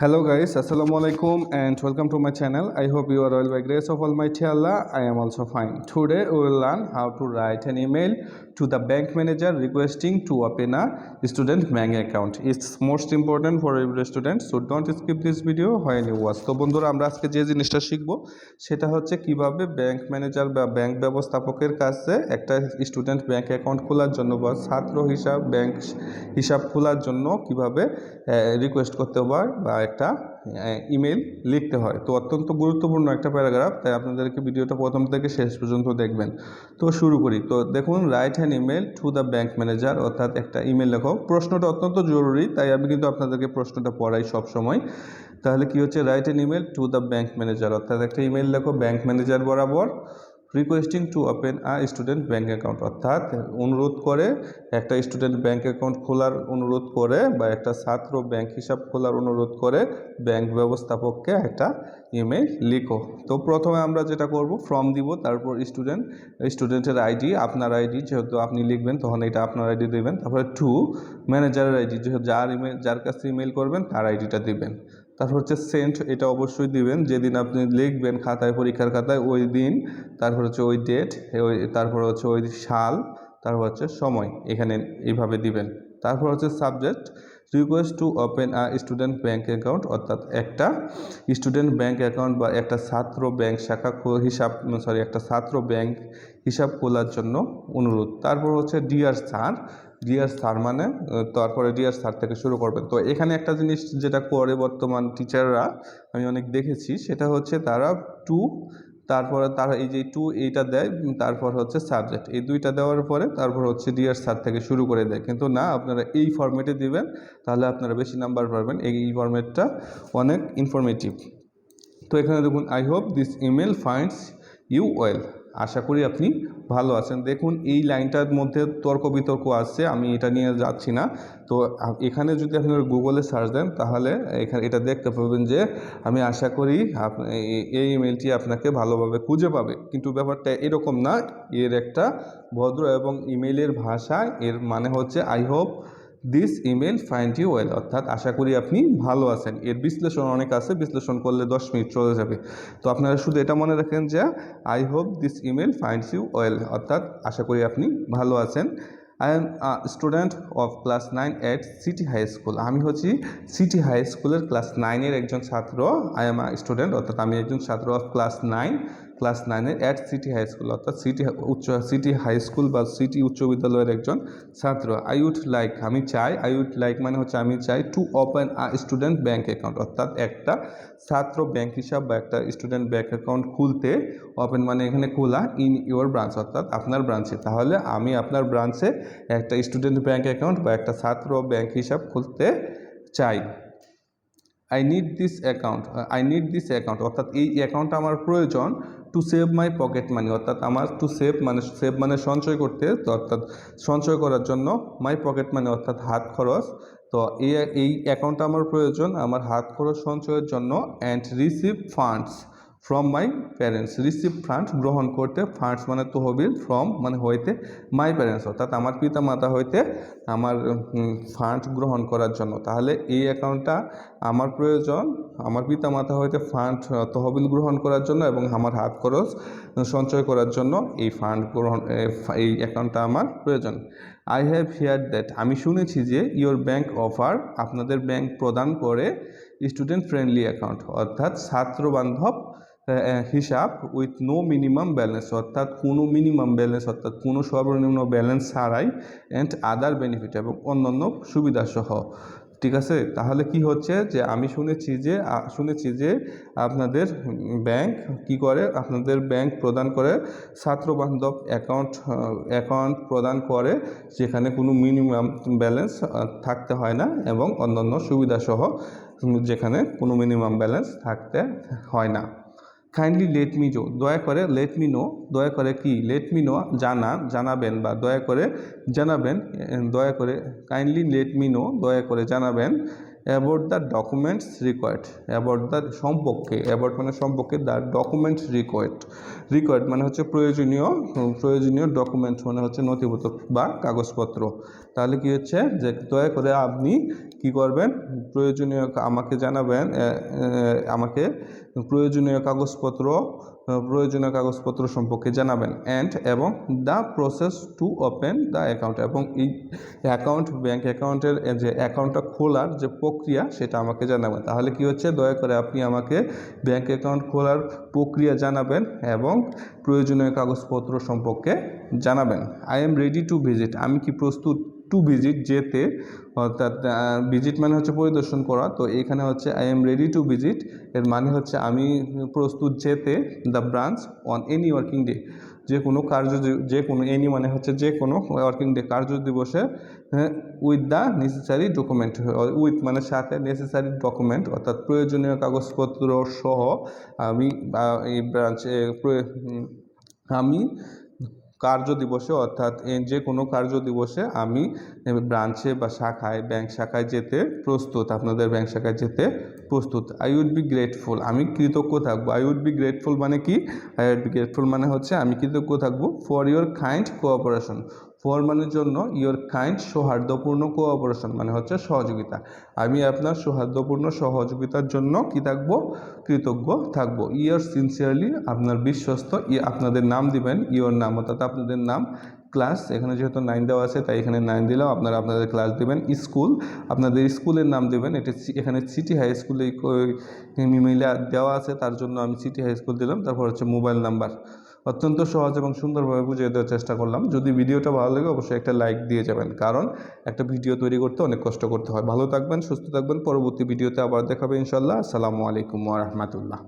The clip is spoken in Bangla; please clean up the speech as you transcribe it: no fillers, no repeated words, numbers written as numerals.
Hello guys, Assalamu alaikum and welcome to my channel. I hope you are all by grace of Almighty Allah. I am also fine. Today we will learn how to write an email to the bank manager requesting to open a student bank account. It's most important for every student, so don't skip this video when you watch. তো বন্ধুরা আমরা আজকে যে জিনিসটা শিখব সেটা হচ্ছে কিভাবে ব্যাংক ম্যানেজার বা ব্যাংক ব্যবস্থাপকের কাছে একটা স্টুডেন্ট ব্যাংক অ্যাকাউন্ট খোলার জন্য বা ছাত্র হিসাব ব্যাংক হিসাব খোলার জন্য কিভাবে রিকোয়েস্ট করতে হয় বা একটা ইমেল লিখতে হয়। তো অত্যন্ত গুরুত্বপূর্ণ একটা প্যারাগ্রাফ, তাই আপনাদেরকে ভিডিওটা প্রথম থেকে শেষ পর্যন্ত দেখবেন। তো শুরু করি। তো দেখুন, write an email to the bank manager, অর্থাৎ একটা ইমেল লেখো। প্রশ্নটা অত্যন্ত জরুরি, তাই আমি কিন্তু আপনাদেরকে প্রশ্নটা পড়াই সব সময়। তাহলে কি হচ্ছে, write an email to the bank manager, অর্থাৎ একটা ইমেল লেখো ব্যাংক ম্যানেজার বরাবর, requesting to open a student bank account, অর্থাৎ অনুরোধ করে একটা স্টুডেন্ট ব্যাঙ্ক অ্যাকাউন্ট খোলার অনুরোধ করে বা একটা ছাত্র ব্যাংক হিসাব খোলার অনুরোধ করে ব্যাংক ব্যবস্থাপককে একটা ইমেল লিখো। তো প্রথমে আমরা যেটা করব, ফর্ম দিব, তারপর স্টুডেন্টের আইডি, আপনার আইডি, যেহেতু আপনি লিখবেন তখন এটা আপনার আইডি দেবেন। তারপরে টু ম্যানেজারের আইডি, যেহেতু যার কাছে ইমেল করবেন তার আইডিটা দিবেন। তারপর হচ্ছে সেন্ট, এটা অবশ্যই দিবেন যেদিন আপনি লিখবেন খাতায়, পরীক্ষার খাতায় ওই দিন। তারপর হচ্ছে ওই ডেট, তারপর হচ্ছে ওই সাল, তারপর হচ্ছে সময়, এখানে এইভাবে দিবেন। তারপর হচ্ছে subject, request to open a student bank account, অর্থাৎ একটা স্টুডেন্ট ব্যাংক অ্যাকাউন্ট বা একটা ছাত্র ব্যাংক শাখা একটা ছাত্র ব্যাংক হিসাব খোলার জন্য অনুরোধ। তারপর হচ্ছে ডিয়ার স্যার মানে তারপরে ডিয়ার স্যার থেকে শুরু করবেন। তো এখানে একটা জিনিস যেটা করে বর্তমান টিচাররা, আমি অনেক দেখেছি, সেটা হচ্ছে তারা টু, তারপরে তারা এই যে টু এইটা দেয়, তারপর হচ্ছে সাবজেক্ট, এই দুইটা দেওয়ার পরে তারপর হচ্ছে ডিয়ার স্যার থেকে শুরু করে দেয়। কিন্তু না, আপনারা এই ফরম্যাটে দিবেন, তাহলে আপনারা বেশি নাম্বার পাবেন। এই ফরম্যাটটা অনেক ইনফরমেটিভ। তো এখানে দেখুন, I hope this email finds you well, আশা করি আপনি ভালো আছেন। দেখুন, এই লাইনটার মধ্যে তর্ক বিতর্ক আছে, আমি এটা নিয়ে যাচ্ছি না। তো এখানে যদি আপনারা গুগলে সার্চ দেন তাহলে এখানে এটা দেখতে পাবেন যে আমি আশা করি এই ইমেলটি আপনাকে ভালোভাবে খুঁজে পাবে, কিন্তু ব্যাপারটা এরকম না। এর একটা ভদ্র এবং ইমেলের ভাষা, এর মানে হচ্ছে I hope this email find you well, অর্থাৎ আশা করি আপনি ভালো আছেন। এর বিশ্লেষণ অনেক আছে, বিশ্লেষণ করলে 10 মিনিট চলে যাবে। তো আপনারা শুধু এটা মনে রাখেন যে I hope this email finds you well, অর্থাৎ আশা করি আপনি ভালো আছেন। I am student of class 9 at city high school, আমি হচ্ছি সিটি হাই স্কুলের ক্লাস 9-এর একজন ছাত্র। আই এম স্টুডেন্ট, অর্থাৎ আমি একজন ছাত্র অফ ক্লাস 9-এর অ্যাট সিটি হাই স্কুল, অর্থাৎ সিটি হাই স্কুল বা সিটি উচ্চ বিদ্যালয়ের একজন ছাত্র। আই উড লাইক, আমি চাই, আই উড লাইক মানে হচ্ছে আমি চাই, to open a student bank account, অর্থাৎ একটা ছাত্র ব্যাংক হিসাব বা একটা স্টুডেন্ট ব্যাংক অ্যাকাউন্ট খুলতে। ওপেন মানে এখানে খোলা, ইন ইউর ব্রাঞ্চ, অর্থাৎ আপনার ব্রাঞ্চে। তাহলে আমি আপনার ব্রাঞ্চে একটা স্টুডেন্ট ব্যাংক অ্যাকাউন্ট বা একটা ছাত্র ব্যাংক হিসাব খুলতে চাই। আই নিড দিস অ্যাকাউন্ট, অর্থাৎ এই অ্যাকাউন্টটা আমার প্রয়োজন। To save my pocket money, অর্থাৎ আমার সেভ মানে সঞ্চয় করতে, তো অর্থাৎ সঞ্চয় করার জন্য। মাই পকেট মানি অর্থাৎ হাত খরচ। তো এই অ্যাকাউন্টটা আমার প্রয়োজন আমার হাত খরচ সঞ্চয়ের জন্য। And receive funds from my parents, receive funds গ্রহণ করতে, ফান্ডস মানে তহবিল, ফ্রম মানে হইতে, মাই প্যারেন্টস অর্থাৎ আমার পিতা মাতা হইতে আমার ফান্ড গ্রহণ করার জন্য। তাহলে এই অ্যাকাউন্টটা আমার প্রয়োজন আমার পিতা মাতা হইতে ফান্ড তহবিল গ্রহণ করার জন্য এবং আমার হাত খরচ সঞ্চয় করার জন্য এই অ্যাকাউন্টটা আমার প্রয়োজন। আই হ্যাভ হিয়ার দ্যাট, আমি শুনেছি যে ইয়োর ব্যাংক অফার, আপনাদের ব্যাংক প্রদান করে স্টুডেন্ট ফ্রেন্ডলি অ্যাকাউন্ট, অর্থাৎ ছাত্রবান্ধব হিসাব, উইথ নো মিনিমাম ব্যালেন্স, অর্থাৎ কোনো মিনিমাম ব্যালেন্স অর্থাৎ কোনো সর্বনিম্ন ব্যালেন্স ছাড়াই, অ্যান্ড আদার বেনিফিট এবং অন্যান্য সুবিধাসহ। ঠিক আছে, তাহলে কি হচ্ছে যে আমি শুনেছি যে আপনাদের ব্যাংক কি করে, আপনাদের ব্যাংক প্রদান করে ছাত্রবান্ধব অ্যাকাউন্ট প্রদান করে, যেখানে কোনো মিনিমাম ব্যালেন্স থাকতে হয় না এবং অন্যান্য সুবিধাসহ, যেখানে কোনো মিনিমাম ব্যালেন্স থাকতে হয় না। কাইন্ডলি লেট মি নো, দয়া করে, লেট মি নো, দয়া করে কি, লেট মি নো জানাবেন বা দয়া করে জানাবেন, দয়া করে, কাইন্ডলি লেট মি নো, দয়া করে জানাবেন, about the documents required, about মানে সম্পর্কে, দ্য ডকুমেন্টস রিকোয়ার্ড মানে হচ্ছে প্রয়োজনীয় ডকুমেন্টস মানে হচ্ছে নথিপত্র বা কাগজপত্র। তাহলে কি হচ্ছে যে দয়া করে আপনি কি করবেন, প্রয়োজনীয় আমাকে জানাবেন, আমাকে প্রয়োজনীয় কাগজপত্র সম্পর্কে জানাবেন এবং the process to open the account, এবং এই ব্যাংক অ্যাকাউন্টের যে অ্যাকাউন্টটা খোলার যে প্রক্রিয়া সেটা আমাকে জানাবেন। তাহলে কি হচ্ছে, দয়া করে আপনি আমাকে ব্যাংক অ্যাকাউন্ট খোলার প্রক্রিয়া জানাবেন এবং প্রয়োজনীয় কাগজপত্র সম্পর্কে জানাবেন। I am ready to visit, আমি কি প্রস্তুত, টু ভিজিট যেতে, অর্থাৎ ভিজিট মানে হচ্ছে পরিদর্শন করা, তো এখানে হচ্ছে I am ready to visit, এর মানে হচ্ছে আমি প্রস্তুত যেতে the branch on any working day, যে কোনো এনি মানে হচ্ছে যে কোনো ওয়ার্কিং ডে কার্য দিবসে, with the necessary document, with মানে সাথে, নেসেসারি ডকুমেন্ট অর্থাৎ প্রয়োজনীয় কাগজপত্র সহ আমি এই ব্রাঞ্চে আমি কার্য দিবসে, অর্থাৎ যে কোনো কার্য দিবসে আমি ব্রাঞ্চে বা ব্যাংক শাখায় যেতে প্রস্তুত, আপনাদের ব্যাংক শাখায় যেতে প্রস্তুত। আই উড বি গ্রেটফুল, আমি কৃতজ্ঞ থাকবো। আই উড বি গ্রেটফুল মানে কি, আই উড বি গ্রেটফুল মানে হচ্ছে আমি কৃতজ্ঞ থাকবো for your kind cooperation, for মানের জন্য, ইয়োর কাইন্ড সৌহার্দ্যপূর্ণ, কোঅপারেশন মানে হচ্ছে সহযোগিতা, আমি আপনার সৌহার্দ্যপূর্ণ সহযোগিতার জন্য কি থাকবো, কৃতজ্ঞ থাকবো। ইয়োর সিনসিয়ারলি, আপনার বিশ্বস্ত, আপনাদের নাম দিবেন, ইয়োর নাম অর্থাৎ আপনাদের নাম, ক্লাস, এখানে যেহেতু 9 দেওয়া আছে তাই এখানে 9 দিলাম, আপনারা আপনাদের ক্লাস দিবেন, স্কুল, আপনাদের স্কুলের নাম দেবেন, এখানে সিটি হাই স্কুলে ইমেইলে দেওয়া আছে তার জন্য আমি সিটি হাই স্কুল দিলাম, তারপর হচ্ছে মোবাইল নাম্বার। অত্যন্ত সহজ এবং সুন্দরভাবে বুঝিয়ে দেওয়ার চেষ্টা করলাম। যদি ভিডিওটা ভালো লাগে অবশ্যই একটা লাইক দিয়ে যাবেন, কারণ একটা ভিডিও তৈরি করতে অনেক কষ্ট করতে হয়। ভালো থাকবেন, সুস্থ থাকবেন, পরবর্তী ভিডিওতে আবার দেখাবে ইনশাল্লাহ। আসসালামু আলাইকুম ওয়া রাহমাতুল্লাহ।